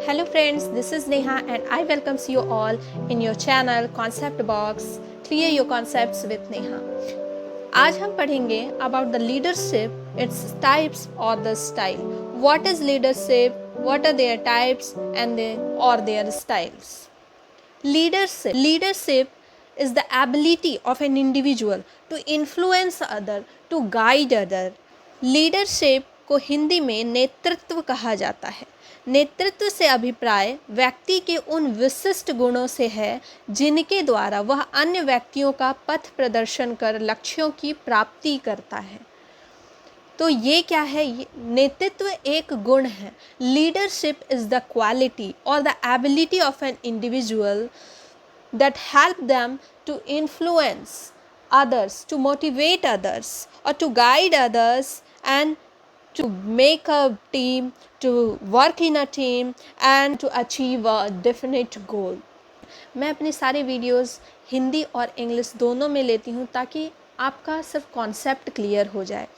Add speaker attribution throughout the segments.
Speaker 1: Hello friends, this is Neha and I welcomes you all in your channel Concept Box Clear Your Concepts with Neha. आज हम पढ़ेंगे about the leadership, its types or the style. What is leadership? What are their types and their styles? Leadership is the ability of an individual to influence other, to guide other. Leadership को हिंदी में नेतृत्व कहा जाता है. नेतृत्व से अभिप्राय व्यक्ति के उन विशिष्ट गुणों से है जिनके द्वारा वह अन्य व्यक्तियों का पथ प्रदर्शन कर लक्ष्यों की प्राप्ति करता है. तो ये क्या है? नेतृत्व एक गुण है. लीडरशिप इज द क्वालिटी और the ability of an individual that help them to influence others, to motivate others, or to guide others, and to make a team, to work in a team, and to achieve a definite goal. मैं अपनी सारी videos Hindi और English दोनों में लेती हूँ ताकि आपका सिर्फ कॉन्सेप्ट क्लियर हो जाए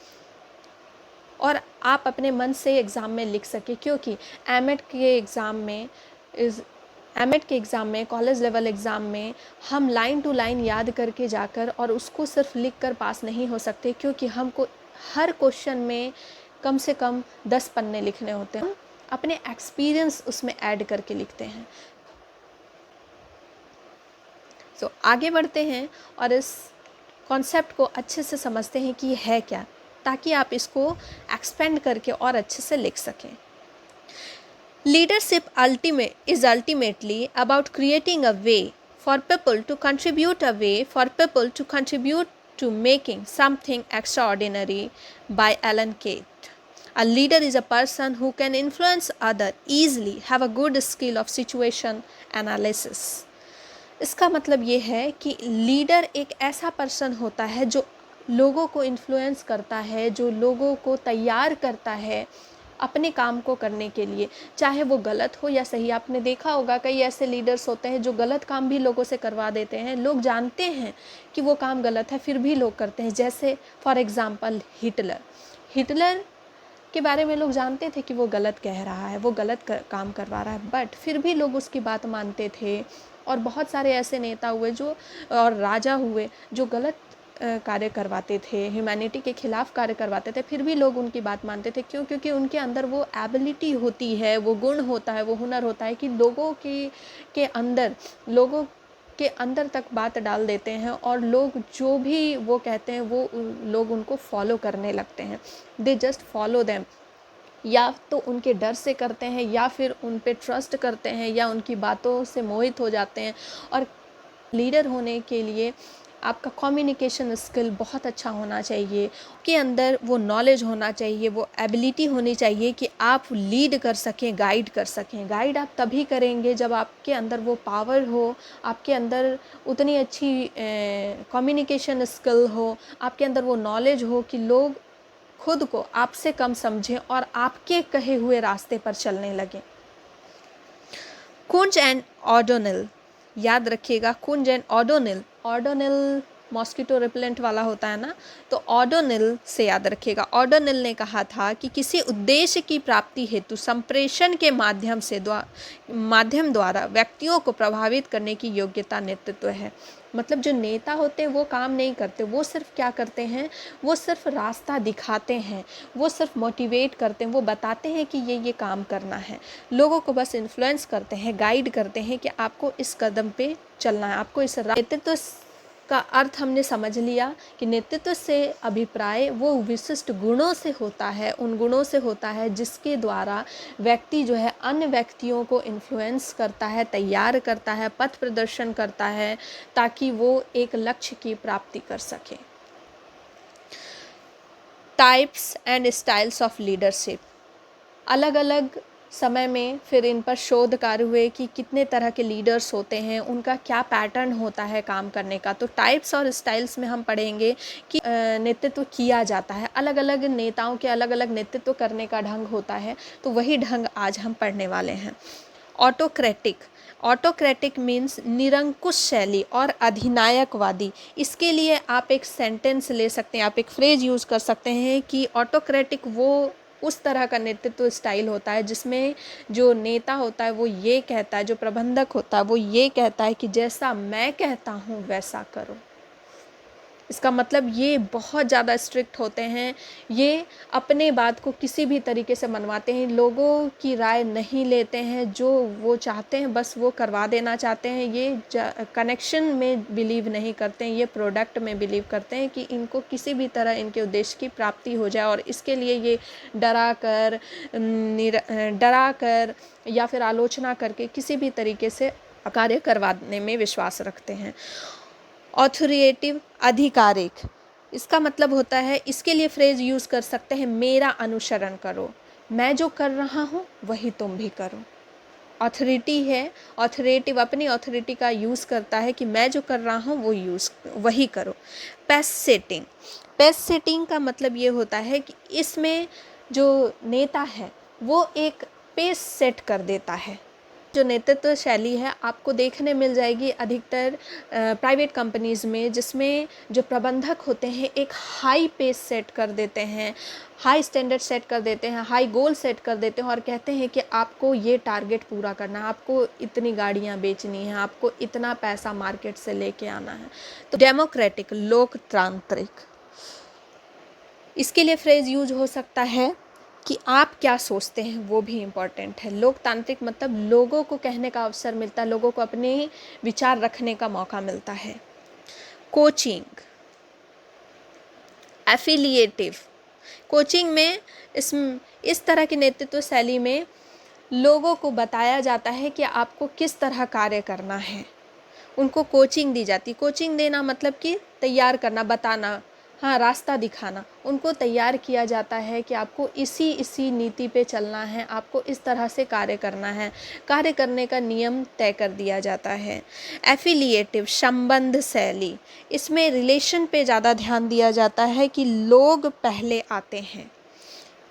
Speaker 1: और आप अपने मन से एग्ज़ाम में लिख सकें, क्योंकि एमएड के एग्ज़ाम में कॉलेज लेवल एग्ज़ाम में हम लाइन टू लाइन याद करके जाकर और उसको सिर्फ लिख कर पास नहीं हो सकते, क्योंकि हमको हर क्वेश्चन में कम से कम 10 पन्ने लिखने होते हैं. हम अपने एक्सपीरियंस उसमें ऐड करके लिखते हैं. तो आगे बढ़ते हैं और इस कॉन्सेप्ट को अच्छे से समझते हैं कि ये है क्या, ताकि आप इसको एक्सपेंड करके और अच्छे से लिख सकें. Leadership is ultimately about creating a way for people to contribute to making something extraordinary. By Alan Kate. A leader is a person who can influence others easily, have a good skill of situation analysis. इसका मतलब ये है कि leader एक ऐसा person होता है जो लोगों को इन्फ्लुएंस करता है, जो लोगों को तैयार करता है अपने काम को करने के लिए, चाहे वो गलत हो या सही. आपने देखा होगा कई ऐसे लीडर्स होते हैं जो गलत काम भी लोगों से करवा देते हैं. लोग जानते हैं कि वो काम गलत है फिर भी लोग करते हैं. जैसे फॉर एग्ज़ाम्पल हिटलर के बारे में लोग जानते थे कि वो गलत कह रहा है, वो गलत काम करवा रहा है, बट फिर भी लोग उसकी बात मानते थे. और बहुत सारे ऐसे नेता हुए जो और राजा हुए जो गलत कार्य करवाते थे, ह्यूमैनिटी के ख़िलाफ़ कार्य करवाते थे, फिर भी लोग उनकी बात मानते थे. क्यों? क्योंकि उनके अंदर वो एबिलिटी होती है, वो गुण होता है, वो हुनर होता है कि लोगों के अंदर तक बात डाल देते हैं और लोग जो भी वो कहते हैं वो लोग उनको फॉलो करने लगते हैं. They just follow them. या तो उनके डर से करते हैं या फिर उन पे ट्रस्ट करते हैं या उनकी बातों से मोहित हो जाते हैं. और लीडर होने के लिए आपका कम्युनिकेशन स्किल बहुत अच्छा होना चाहिए, के अंदर वो नॉलेज होना चाहिए, वो एबिलिटी होनी चाहिए कि आप लीड कर सकें, गाइड कर सकें. गाइड आप तभी करेंगे जब आपके अंदर वो पावर हो, आपके अंदर उतनी अच्छी कम्युनिकेशन स्किल हो, आपके अंदर वो नॉलेज हो कि लोग खुद को आपसे कम समझें और आपके कहे हुए रास्ते पर चलने लगें. कुंज एंड ऑडोनिल, याद रखिएगा, कुंज एंड ऑडोनिल मॉस्किटो रिपेलेंट वाला होता है ना, तो ऑडोनिल से याद रखिएगा. ऑडोनिल ने कहा था कि किसी उद्देश्य की प्राप्ति हेतु संप्रेषण के माध्यम द्वारा व्यक्तियों को प्रभावित करने की योग्यता नेतृत्व है. मतलब जो नेता होते हैं वो काम नहीं करते, वो सिर्फ क्या करते हैं, वो सिर्फ रास्ता दिखाते हैं, वो सिर्फ मोटिवेट करते हैं, वो बताते हैं कि ये काम करना है. लोगों को बस इन्फ्लुएंस करते हैं, गाइड करते हैं कि आपको इस कदम पे चलना है, आपको इस नेतृत्व का अर्थ हमने समझ लिया कि नेतृत्व से अभिप्राय वो विशिष्ट गुणों से होता है, उन गुणों से होता है जिसके द्वारा व्यक्ति जो है अन्य व्यक्तियों को इन्फ्लुएंस करता है, तैयार करता है, पथ प्रदर्शन करता है ताकि वो एक लक्ष्य की प्राप्ति कर सके. Types and styles of leadership. अलग अलग समय में फिर इन पर शोध कार्य हुए कि कितने तरह के लीडर्स होते हैं, उनका क्या पैटर्न होता है काम करने का. तो टाइप्स और स्टाइल्स में हम पढ़ेंगे कि नेतृत्व किया जाता है. अलग अलग नेताओं के अलग अलग नेतृत्व करने का ढंग होता है, तो वही ढंग आज हम पढ़ने वाले हैं. ऑटोक्रेटिक मीन्स निरंकुश शैली और अधिनायकवादी. इसके लिए आप एक सेंटेंस ले सकते हैं, आप एक फ्रेज यूज़ कर सकते हैं कि ऑटोक्रेटिक वो उस तरह का नेतृत्व स्टाइल होता है जिसमें जो नेता होता है वो ये कहता है, जो प्रबंधक होता है वो ये कहता है कि जैसा मैं कहता हूँ वैसा करो। इसका मतलब ये बहुत ज़्यादा स्ट्रिक्ट होते हैं, ये अपने बात को किसी भी तरीके से मनवाते हैं, लोगों की राय नहीं लेते हैं, जो वो चाहते हैं बस वो करवा देना चाहते हैं। ये कनेक्शन में बिलीव नहीं करते हैं, ये प्रोडक्ट में बिलीव करते हैं कि इनको किसी भी तरह इनके उद्देश्य की प्राप्ति हो जाए, और इसके लिए ये डरा कर या फिर आलोचना करके किसी भी तरीके से कार्य करवाने में विश्वास रखते हैं। ऑथोरिटेटिव, आधिकारिक, इसका मतलब होता है, इसके लिए फ्रेज यूज़ कर सकते हैं मेरा अनुसरण करो, मैं जो कर रहा हूँ वही तुम भी करो। ऑथोरिटी है, ऑथोरेटिव अपनी ऑथोरिटी का यूज़ करता है कि मैं जो कर रहा हूँ वही करो। पेस सेटिंग, पेस सेटिंग का मतलब ये होता है कि इसमें जो नेता है वो एक पेस सेट कर देता है। जो नेतृत्व शैली है आपको देखने मिल जाएगी अधिकतर प्राइवेट कंपनीज़ में, जिसमें जो प्रबंधक होते हैं एक हाई पेस सेट कर देते हैं, हाई स्टैंडर्ड सेट कर देते हैं, हाई गोल सेट कर देते हैं और कहते हैं कि आपको ये टारगेट पूरा करना है, आपको इतनी गाड़ियाँ बेचनी है, आपको इतना पैसा मार्केट से लेके आना है। तो डेमोक्रेटिक, लोकतांत्रिक, इसके लिए फ्रेज यूज हो सकता है कि आप क्या सोचते हैं वो भी इम्पॉर्टेंट है। लोकतांत्रिक मतलब लोगों को कहने का अवसर मिलता है, लोगों को अपने विचार रखने का मौका मिलता है। कोचिंग, एफिलिएटिव, कोचिंग में इस तरह की नेतृत्व शैली में लोगों को बताया जाता है कि आपको किस तरह कार्य करना है, उनको कोचिंग दी जाती। कोचिंग देना मतलब कि तैयार करना, बताना, हाँ रास्ता दिखाना, उनको तैयार किया जाता है कि आपको इसी नीति पे चलना है, आपको इस तरह से कार्य करना है, कार्य करने का नियम तय कर दिया जाता है। एफिलिएटिव, संबंध शैली, इसमें रिलेशन पे ज़्यादा ध्यान दिया जाता है कि लोग पहले आते हैं।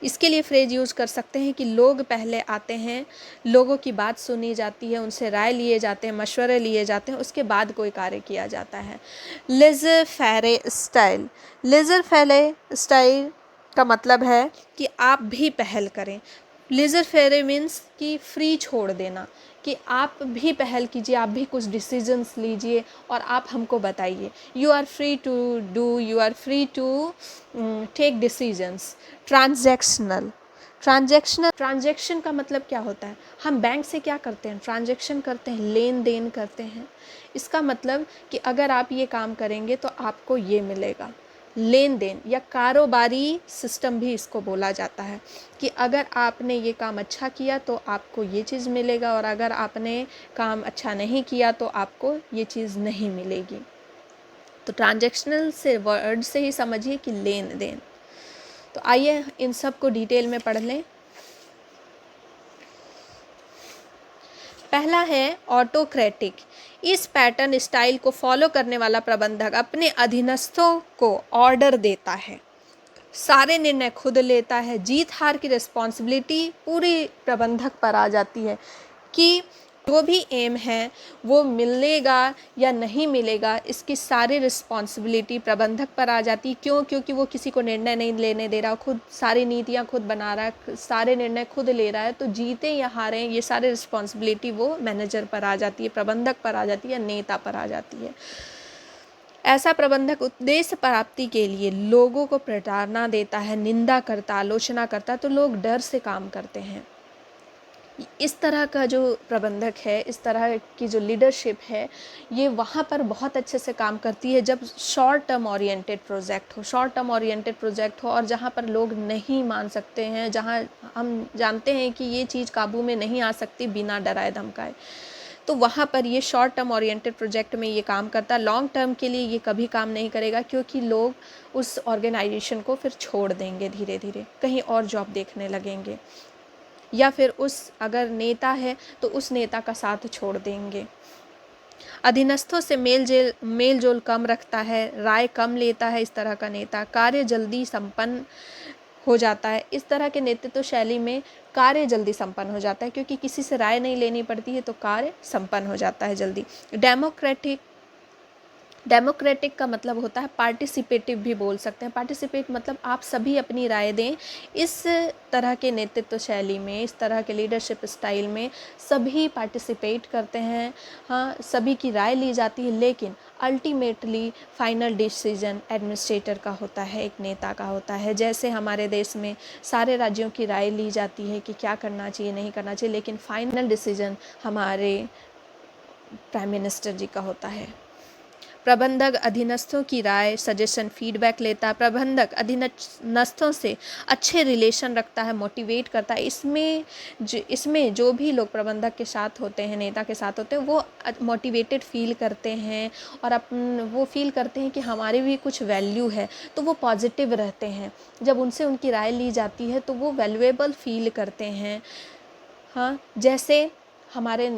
Speaker 1: इसके लिए फ्रेज यूज़ कर सकते हैं कि लोग पहले आते हैं, लोगों की बात सुनी जाती है, उनसे राय लिए जाते हैं, मशवरे लिए जाते हैं, उसके बाद कोई कार्य किया जाता है। लेज़र फेरे स्टाइल, लेज़र फेरे स्टाइल का मतलब है कि आप भी पहल करें। लेज़र फेरे मीन्स कि फ्री छोड़ देना, कि आप भी पहल कीजिए, आप भी कुछ डिसीजंस लीजिए और आप हमको बताइए। You are free to do, you are free to take decisions. Transactional, transaction का मतलब क्या होता है, हम बैंक से क्या करते हैं, ट्रांजैक्शन करते हैं, लेन देन करते हैं। इसका मतलब कि अगर आप ये काम करेंगे तो आपको ये मिलेगा, लेन देन या कारोबारी सिस्टम भी इसको बोला जाता है, कि अगर आपने ये काम अच्छा किया तो आपको ये चीज़ मिलेगा, और अगर आपने काम अच्छा नहीं किया तो आपको ये चीज़ नहीं मिलेगी। तो ट्रांजैक्शनल से वर्ड से ही समझिए कि लेन देन। तो आइए इन सब को डिटेल में पढ़ लें। पहला है ऑटोक्रेटिक, इस पैटर्न स्टाइल को फॉलो करने वाला प्रबंधक अपने अधीनस्थों को ऑर्डर देता है, सारे निर्णय खुद लेता है, जीत हार की रिस्पॉन्सिबिलिटी पूरी प्रबंधक पर आ जाती है, कि जो भी एम है वो मिलेगा या नहीं मिलेगा इसकी सारी रिस्पॉन्सिबिलिटी प्रबंधक पर आ जाती। क्यों? क्योंकि वो किसी को निर्णय नहीं लेने दे रहा, खुद सारी नीतियाँ खुद बना रहा है, सारे निर्णय खुद ले रहा है, तो जीते या हारें ये सारी रिस्पॉन्सिबिलिटी वो मैनेजर पर आ जाती है, प्रबंधक पर आ जाती है, नेता पर आ जाती है। ऐसा प्रबंधक उद्देश्य प्राप्ति के लिए लोगों को प्रताड़ना देता है, निंदा करता, आलोचना करता, तो लोग डर से काम करते हैं। इस तरह का जो प्रबंधक है, इस तरह की जो लीडरशिप है, ये वहाँ पर बहुत अच्छे से काम करती है जब शॉर्ट टर्म ओरिएंटेड प्रोजेक्ट हो और जहाँ पर लोग नहीं मान सकते हैं, जहाँ हम जानते हैं कि ये चीज़ काबू में नहीं आ सकती बिना डराए धमकाए, तो वहाँ पर ये शॉर्ट टर्म ओरिएंटेड प्रोजेक्ट में ये काम करता है। लॉन्ग टर्म के लिए ये कभी काम नहीं करेगा, क्योंकि लोग उस ऑर्गेनाइजेशन को फिर छोड़ देंगे, धीरे धीरे कहीं और जॉब देखने लगेंगे, या फिर अगर नेता है तो उस नेता का साथ छोड़ देंगे। अधीनस्थों से मेल जोल कम रखता है, राय कम लेता है इस तरह का नेता, कार्य जल्दी संपन्न हो जाता है। इस तरह के नेतृत्व शैली में कार्य जल्दी संपन्न हो जाता है, क्योंकि किसी से राय नहीं लेनी पड़ती है, तो कार्य संपन्न हो जाता है जल्दी। डेमोक्रेटिक का मतलब होता है पार्टिसिपेटिव भी बोल सकते हैं। पार्टिसिपेट मतलब आप सभी अपनी राय दें। इस तरह के नेतृत्व शैली में, इस तरह के लीडरशिप स्टाइल में सभी पार्टिसिपेट करते हैं, हाँ, सभी की राय ली जाती है, लेकिन अल्टीमेटली फाइनल डिसीजन एडमिनिस्ट्रेटर का होता है, एक नेता का होता है। जैसे हमारे देश में सारे राज्यों की राय ली जाती है कि क्या करना चाहिए, नहीं करना चाहिए, लेकिन फाइनल डिसीजन हमारे प्राइम मिनिस्टर जी का होता है। प्रबंधक अधीनस्थों की राय, सजेशन, फीडबैक लेता है। प्रबंधक अधीनस्थों से अच्छे रिलेशन रखता है, मोटिवेट करता है। इसमें जो भी लोग प्रबंधक के साथ होते हैं, नेता के साथ होते हैं, वो मोटिवेटेड फील करते हैं और वो फील करते हैं कि हमारी भी कुछ वैल्यू है, तो वो पॉजिटिव रहते हैं। जब उनसे उनकी राय ली जाती है तो वो वैल्यूएबल फील करते हैं। हाँ, जैसे हमारे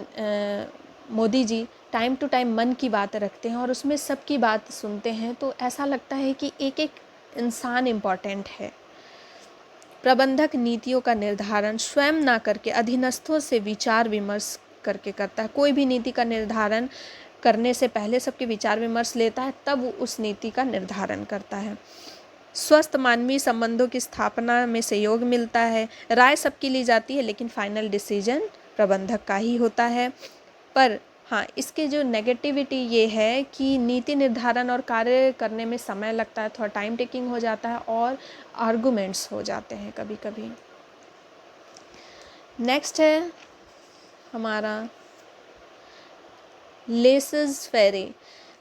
Speaker 1: Modi ji time to time मन की बात रखते हैं और उसमें सबकी बात सुनते हैं, तो ऐसा लगता है कि एक एक इंसान इम्पॉर्टेंट है। प्रबंधक नीतियों का निर्धारण स्वयं ना करके अधीनस्थों से विचार विमर्श करके करता है। कोई भी नीति का निर्धारण करने से पहले सबके विचार विमर्श लेता है, तब उस नीति का निर्धारण करता है। स्वस्थ मानवीय संबंधों की स्थापना में सहयोग मिलता है। राय सबकी ली जाती है, लेकिन फाइनल डिसीजन प्रबंधक का ही होता है। पर हाँ, इसके जो नेगेटिविटी ये है कि नीति निर्धारण और कार्य करने में समय लगता है, थोड़ा टाइम टेकिंग हो जाता है और आर्गुमेंट्स हो जाते हैं कभी कभी। नेक्स्ट है हमारा लेसेस फेरे।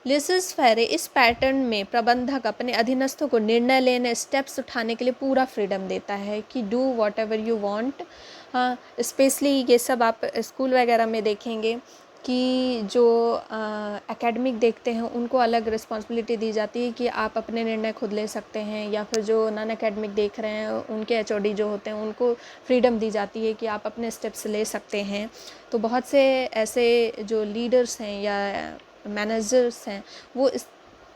Speaker 1: लेसेस फेरे इस पैटर्न में प्रबंधक अपने अधीनस्थों को निर्णय लेने, स्टेप्स उठाने के लिए पूरा फ्रीडम देता है कि do what ever you want. हाँ, स्पेशली ये सब आप स्कूल वगैरह में देखेंगे कि जो एकेडमिक देखते हैं उनको अलग रिस्पॉन्सिबिलिटी दी जाती है कि आप अपने निर्णय खुद ले सकते हैं, या फिर जो नॉन एकेडमिक देख रहे हैं उनके एचओडी जो होते हैं उनको फ्रीडम दी जाती है कि आप अपने स्टेप्स ले सकते हैं। तो बहुत से ऐसे जो लीडर्स हैं या मैनेजर्स हैं वो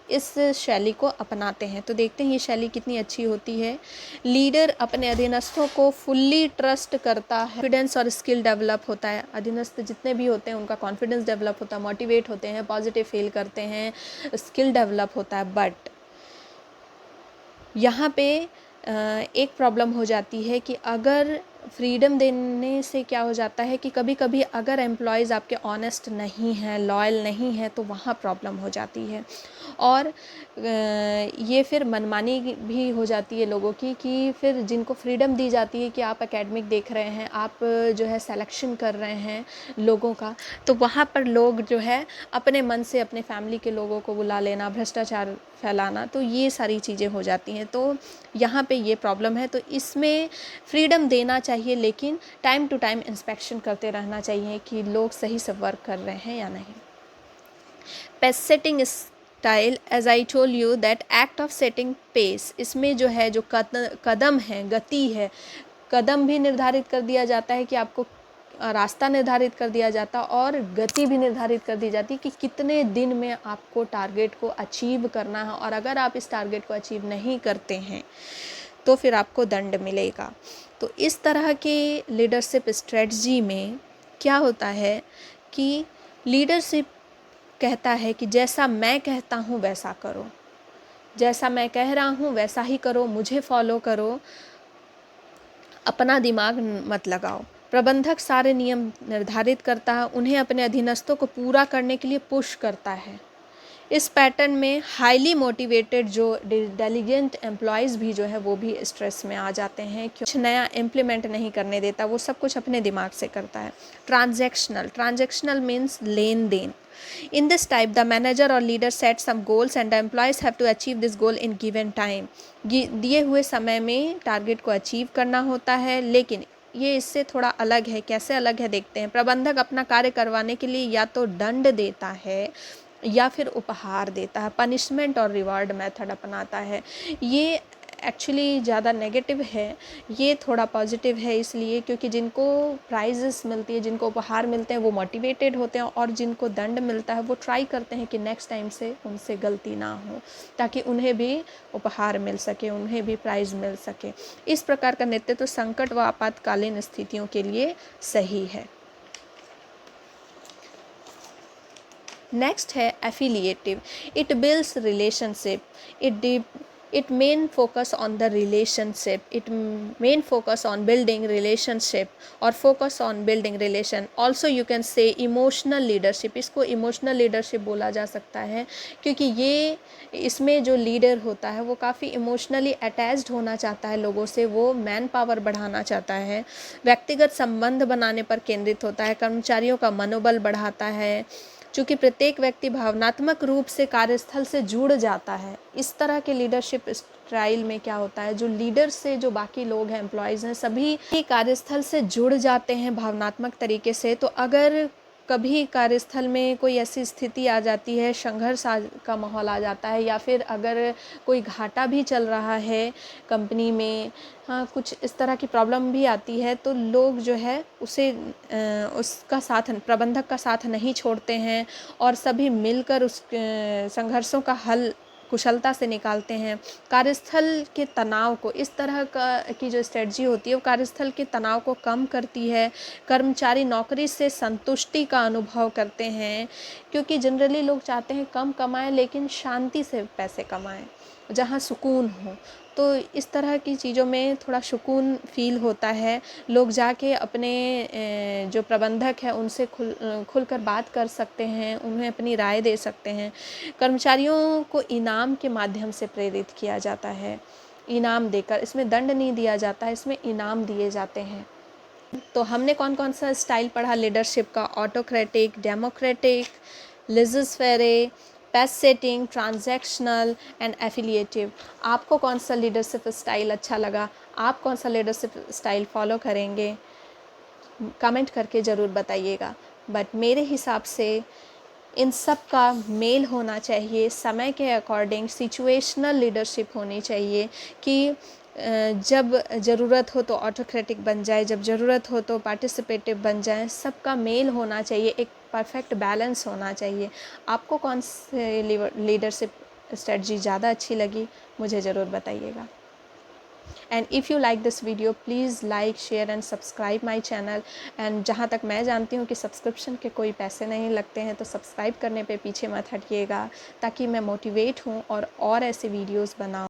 Speaker 1: इस शैली को अपनाते हैं। तो देखते हैं ये शैली कितनी अच्छी होती है। लीडर अपने अधीनस्थों को फुल्ली ट्रस्ट करता है, कॉन्फिडेंस और स्किल डेवलप होता है। अधीनस्थ जितने भी होते हैं उनका कॉन्फिडेंस डेवलप होता है, मोटिवेट होते हैं, पॉजिटिव फील करते हैं, स्किल डेवलप होता है। बट यहाँ पे एक प्रॉब्लम हो जाती है कि अगर फ्रीडम देने से क्या हो जाता है कि कभी कभी अगर एम्प्लॉयज़ आपके ऑनेस्ट नहीं हैं, लॉयल नहीं हैं, तो वहाँ प्रॉब्लम हो जाती है। और ये फिर मनमानी भी हो जाती है लोगों की कि फिर जिनको फ्रीडम दी जाती है कि आप एकेडमिक देख रहे हैं, आप जो है सिलेक्शन कर रहे हैं लोगों का, तो वहाँ पर लोग जो है अपने मन से अपने फैमिली के लोगों को बुला लेना, भ्रष्टाचार फैलाना, तो ये सारी चीज़ें हो जाती हैं। तो यहाँ पे ये प्रॉब्लम है। तो इसमें फ्रीडम देना चाहिए, लेकिन टाइम टू टाइम इंस्पेक्शन करते रहना चाहिए कि लोग सही से वर्क कर रहे हैं या नहीं। Pace setting style, as I told you that act of setting pace, इसमें जो है जो कदम है, गति है, कदम भी निर्धारित कर दिया जाता है कि आपको रास्ता निर्धारित कर दिया जाता और गति भी निर्धारित कर दी जाती कि कितने दिन में आपको टारगेट को अचीव करना है, और अगर आप इस टारगेट को अचीव नहीं करते हैं तो फिर आपको दंड मिलेगा। तो इस तरह के लीडरशिप स्ट्रेटजी में क्या होता है कि लीडरशिप कहता है कि जैसा मैं कहता हूँ वैसा करो, जैसा मैं कह रहा हूँ वैसा ही करो, मुझे फॉलो करो, अपना दिमाग मत लगाओ। प्रबंधक सारे नियम निर्धारित करता है, उन्हें अपने अधीनस्थों को पूरा करने के लिए पुश करता है। इस पैटर्न में हाईली मोटिवेटेड जो डेलीगेंट एम्प्लॉयज़ भी जो है वो भी स्ट्रेस में आ जाते हैं, कुछ नया इम्प्लीमेंट नहीं करने देता, वो सब कुछ अपने दिमाग से करता है। ट्रांजैक्शनल मीन्स लेन देन। In this type, the manager or leader sets some goals and the employees have to achieve this goal in given time. दिए हुए समय में टारगेट को अचीव करना होता है, लेकिन ये इससे थोड़ा अलग है। कैसे अलग है देखते हैं। प्रबंधक अपना कार्य करवाने के लिए या तो दंड देता है या फिर उपहार देता है, पनिशमेंट और रिवार्ड मेथड अपनाता है। ये एक्चुअली ज़्यादा नेगेटिव है, ये थोड़ा पॉजिटिव है इसलिए क्योंकि जिनको प्राइजेस मिलती है, जिनको उपहार मिलते हैं वो मोटिवेटेड होते हैं, और जिनको दंड मिलता है वो ट्राई करते हैं कि नेक्स्ट टाइम से उनसे गलती ना हो, ताकि उन्हें भी उपहार मिल सके, उन्हें भी प्राइज़ मिल सके। इस प्रकार का नेतृत्व संकट व आपातकालीन स्थितियों के लिए सही है। नेक्स्ट है affiliative. It builds relationship, it main focus on the relationship, it main focus on building relationship or focus on building relation. Also you can say emotional leadership, इसको emotional leadership बोला जा सकता है क्योंकि ये इसमें जो लीडर होता है वो काफ़ी इमोशनली अटैच्ड होना चाहता है लोगों से, वो मैन पावर बढ़ाना चाहता है, व्यक्तिगत संबंध बनाने पर केंद्रित होता है, कर्मचारियों का मनोबल बढ़ाता है, चूँकि प्रत्येक व्यक्ति भावनात्मक रूप से कार्यस्थल से जुड़ जाता है। इस तरह के लीडरशिप स्टाइल में क्या होता है, जो लीडर से जो बाकी लोग हैं, एम्प्लॉयज़ हैं, सभी कार्यस्थल से जुड़ जाते हैं भावनात्मक तरीके से। तो अगर कभी कार्यस्थल में कोई ऐसी स्थिति आ जाती है, संघर्ष का माहौल आ जाता है, या फिर अगर कोई घाटा भी चल रहा है कंपनी में, हाँ कुछ इस तरह की प्रॉब्लम भी आती है, तो लोग जो है उसे उसका साथ, प्रबंधक का साथ नहीं छोड़ते हैं और सभी मिलकर उस संघर्षों का हल कुशलता से निकालते हैं। कार्यस्थल के तनाव को, इस तरह की जो स्ट्रेटजी होती है वो कार्यस्थल के तनाव को कम करती है। कर्मचारी नौकरी से संतुष्टि का अनुभव करते हैं, क्योंकि जनरली लोग चाहते हैं कम कमाएं लेकिन शांति से पैसे कमाएं, जहां सुकून हो। तो इस तरह की चीज़ों में थोड़ा सुकून फील होता है, लोग जाके अपने जो प्रबंधक है उनसे खुलकर बात कर सकते हैं, उन्हें अपनी राय दे सकते हैं। कर्मचारियों को इनाम के माध्यम से प्रेरित किया जाता है, इनाम देकर, इसमें दंड नहीं दिया जाता है, इसमें इनाम दिए जाते हैं। तो हमने कौन कौन सा स्टाइल पढ़ा लीडरशिप का? Autocratic, democratic, laissez faire, pace setting, transactional and affiliative. आपको कौन सा लीडरशिप स्टाइल अच्छा लगा? आप कौन सा लीडरशिप स्टाइल फॉलो करेंगे? कमेंट करके ज़रूर बताइएगा। बट मेरे हिसाब से इन सब का मेल होना चाहिए, समय के अकॉर्डिंग सिचुएशनल लीडरशिप होनी चाहिए कि जब ज़रूरत हो तो ऑटोक्रेटिक बन जाए, जब ज़रूरत हो तो पार्टिसिपेटिव बन जाए। सबका मेल होना चाहिए, एक परफेक्ट बैलेंस होना चाहिए। आपको कौन से लीडरशिप स्ट्रेटजी ज़्यादा अच्छी लगी, मुझे ज़रूर बताइएगा। And if you like this video please like, share and subscribe my channel. And जहाँ तक मैं जानती हूँ कि सब्सक्रिप्शन के कोई पैसे नहीं लगते हैं, तो सब्सक्राइब करने पे पीछे मत हटिएगा, ताकि मैं मोटिवेट हूँ और ऐसे वीडियोज़ बनाऊँ।